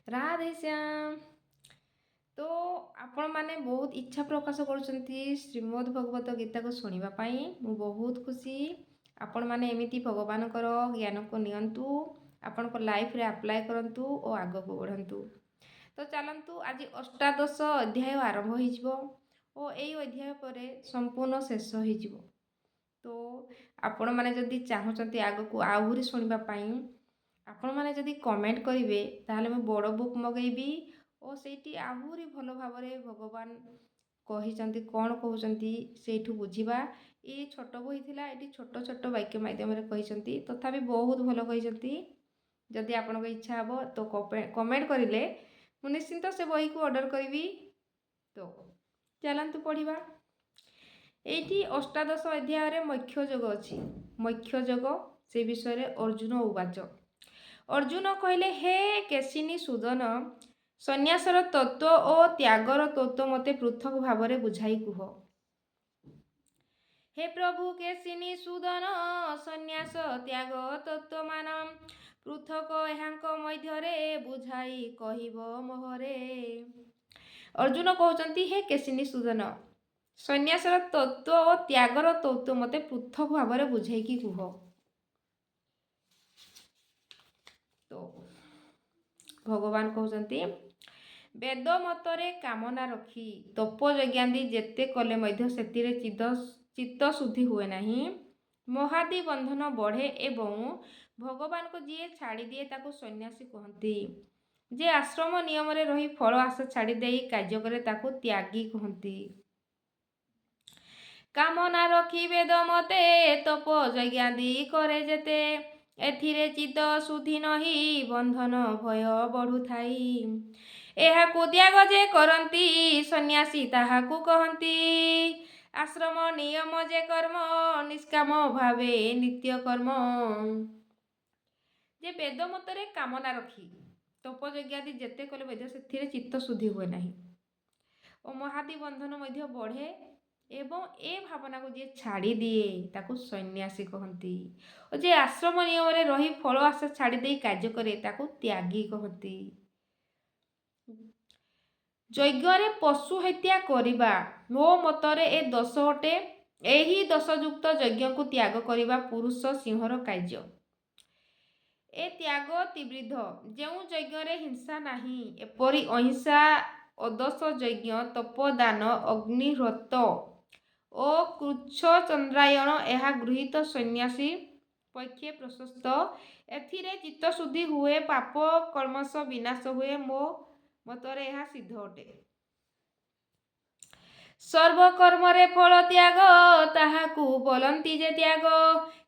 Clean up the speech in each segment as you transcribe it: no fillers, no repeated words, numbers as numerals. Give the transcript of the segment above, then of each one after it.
राधे श्याम। तो आपण मैंने बहुत इच्छा प्रकाश करुँच श्रीमद् भगवत गीता को शुणापी मु बहुत खुशी। आपण मैंने एमती भगवान ज्ञान को नियंतु आपण लाइफ रे अप्लाई करंतु और आग को बढ़ंतु। तो चलतु आज अष्टादश अध्याय आरंभ हो अध्याय पर संपूर्ण शेष हो। तो आपण मैंने जदि चाहूँगी आग को आहरी शुणापी आपण मैंने जदि कमेंट करेंगे ताहले मैं बड़ बुक मगैबी और सेठी आहरी भल भाव भगवान कही कौन कहते से बुझा। ये छोट बही थिला ये छोट छोट वाक्य माध्यम कही तथापि बहुत भल कही। जदि आपण इच्छा हे तो कमेंट करें मु निश्चिंत से बही को ऑर्डर करी। तो चलतु पढ़ा। ये अष्टादश अध्याय मुख्य जोग अच्छी मुख्य जोग से विषय अर्जुन उवाच। अर्जुन कहले हे केशिनी सूदन सन्यासर तत्व और त्यागर तत्व मते पृथक भाव में बुझाई कुह। हे प्रभु केशिनी सूदन सन्यास त्याग तत्व मान पृथक एहांक मध्य बुझाई कहिब मोहरे। अर्जुन कहते हे केशिनी सूदन सन्यासर तत्व और त्यागर तत्व मते पृथक भाव में बुझाई कुह। तो भगवान कहते वेद मतरे कामना रखी तपयज्ञादी जेते कले मध्य सेतिरे चित्त शुद्धि हुए नहीं। महादि बंधन बढ़े एवं भगवान को जी छाड़ी दिए ताको सन्यासी कहती। जे आश्रम नियम रे रही फल आशा छाड़ी दे कार्य करे ताको त्यागी कहती। कामना रखी वेद मते तपयज्ञादी करे जेते एथिरे चित्त शुद्धि नहीं बंधन भय बढ़ु थाई। एहाकु त्याग जे करती सन्यासी ताहाकु कहती। आश्रम नियम जे कर्म निष्काम भावे नित्य कर्म। जे वेद मतरे कामना रखी तपयज्ञादी जेते कले मध्य सेथिरे चित्त शुद्धि हुए नहीं और महादि बंधन मध्य बढ़े एवं ए भावना को जी छाड़ी दिए ताकू सन्यासी कहती। और जे आश्रम नियम रे रही फल आशा छाड़ी दे कार्य करे ताकू त्यागी कहती। यज्ञरे पशु हत्या करिबा मो मतरे ए दोष अटे। एही दोषयुक्त यज्ञ को त्याग करिबा पुरुष सिंहर कार्य। ए त्याग तिवृद्ध जेउ यज्ञरे हिंसा नाही एपरि अहिंसा अदोष यज्ञ तपदान अग्निव्रत ओ कृच्छ चंद्रायण एहा गृहीत सन्यासी पक्षे प्रशस्त। एथिरे चित्त शुद्धि हुए पाप कल्मष विनाश हुए मो मतरे यह सिद्ध अटे। सर्वकर्मरे फल त्याग ताहाकु बोलंती जे त्याग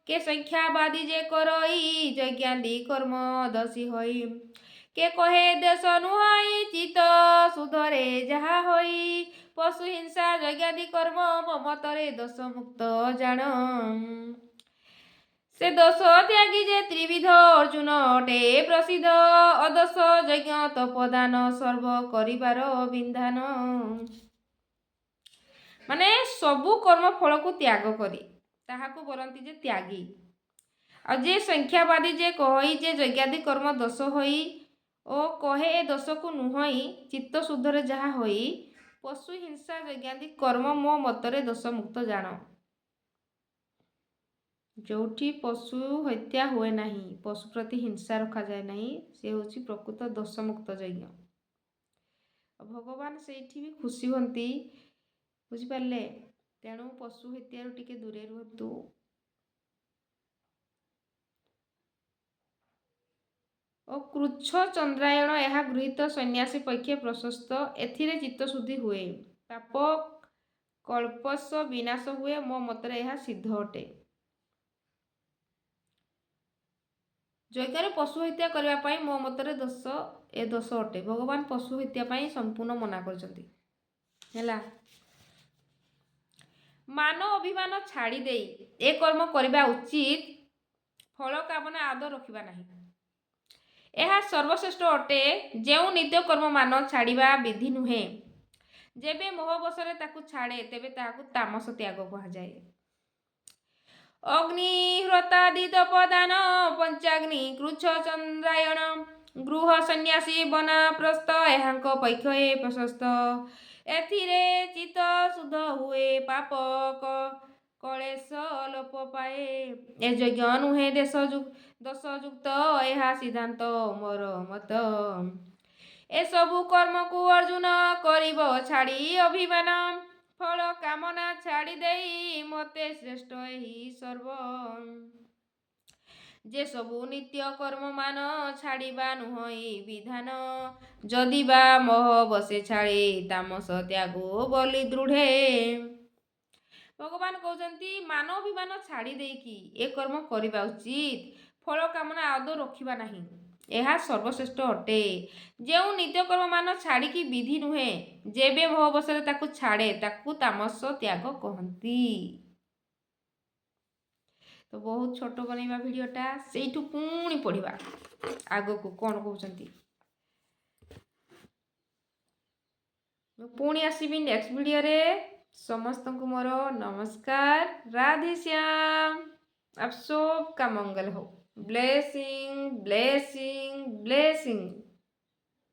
के संख्यावादी जे करई यज्ञादि कर्म दसी होई। के कहे देश नुहाई चित सुधरे जहा होई। पशु हिंसा यज्ञादि कर्म मतरे दोष मुक्त जान। से दोष त्यागी जे त्रिविध अर्जुन अटे प्रसिद्ध। अदोष यज्ञ तपदान सर्व करिबार बिंधान। माने सबु कर्म फल को त्याग करी ताहाकु बोलंती जे त्यागी। आ जे संख्यावादी जे कही जे यज्ञादि कर्म दोष होई ओ कहे ए दोष को नुहई चित्त शुद्धरे जहा होई। पशु हिंसा यज्ञादि कर्म मो मतरे दोष मुक्त जान। जोठी पशु हत्या हुए नहीं पशु प्रति हिंसा रखा जाए नहीं से होची प्रकृत दोष मुक्त यज्ञ। भगवान से भी खुशी हंती बुझिपारे। तेणु पशु हत्यारू टिके दूरे रुहतु। और कृच्छ चंद्रायण यह गृहीत सन्यासी पक्षे प्रशस्त। एथिरे चित्त शुद्धि हुए पाप कल्पश विनाश हुए मो मतरे यह सिद्ध अटे। यज्ञ पशु हत्या करने मो मतरे दोष ए दोष अटे। भगवान पशु हत्या संपूर्ण मना कर मान अभिमान छाड़ी दे ए कर्म करने उचित फल कामना आदौ रखा नहीं। यह सर्वश्रेष्ठ अटे जो नित्य कर्म मान छाड़ा विधि नुहे। जेबे मोहबशरे ताकू छाड़े तेबे ताकू तामस त्याग कहुए। अग्निह्रोतादि तपदान पंचाग्नि कृच्छ चंद्रायण ଗୃହ ସନ୍ନ୍ୟାସୀ ବନାପ୍ରସ୍ଥ ଏହାଙ୍କ ପୈକ୍ଷେ ପ୍ରଶସ୍ତ। ଏଥିରେ ଚିତ୍ତ ଶୁଦ୍ଧ ହୁଏ ପାପ କଳେଶ ଲୋପ ପାଏ। ଏ ଯଜ୍ଞ ନୁହେଁ ଦୋଷଯୁକ୍ତ ଏହା ସିଦ୍ଧାନ୍ତ ମୋର ମତ। ଏସବୁ କର୍ମକୁ ଅର୍ଜୁନ କରିବ ଛାଡ଼ି ଅଭିମାନ ଫଳ କାମନା ଛାଡ଼ି ଦେଇ ମୋତେ ଶ୍ରେଷ୍ଠ ଏହି ସର୍ବ। ଯେ ସବୁ ନିତ୍ୟ କର୍ମମାନ ଛାଡ଼ିବା ନୁହଁ ବିଧାନ ଯଦି ବା ମୋହ ବସେ ଛାଡ଼େ ତାମସ ତ୍ୟାଗ ବୋଲି ଦୃଢ଼େ। ଭଗବାନ କହୁଛନ୍ତି ମାନ ଅଭିମାନ ଛାଡ଼ି ଦେଇକି ଏ କର୍ମ କରିବା ଉଚିତ। ଫଳ କାମନା ଆଦୌ ରଖିବା ନାହିଁ। ଏହା ସର୍ବଶ୍ରେଷ୍ଠ ଅଟେ। ଯେଉଁ ନିତ୍ୟକର୍ମମାନ ଛାଡ଼ିକି ବିଧି ନୁହେଁ ଯେବେ ମୋହବଶରେ ତାକୁ ଛାଡ଼େ ତାକୁ ତାମସ ତ୍ୟାଗ କହନ୍ତି। ତ ବହୁତ ଛୋଟ ବନେଇବା ଭିଡ଼ିଓଟା, ସେଇଠୁ ପୁଣି ପଢ଼ିବା ଆଗକୁ କ'ଣ କହୁଛନ୍ତି। ମୁଁ ପୁଣି ଆସିବି ନେକ୍ସଟ ଭିଡ଼ିଓରେ। ସମସ୍ତଙ୍କୁ ମୋର ନମସ୍କାର। ରାଧେ ଶ୍ୟାମ। आप सबका मंगल हो। Blessing blessing blessing.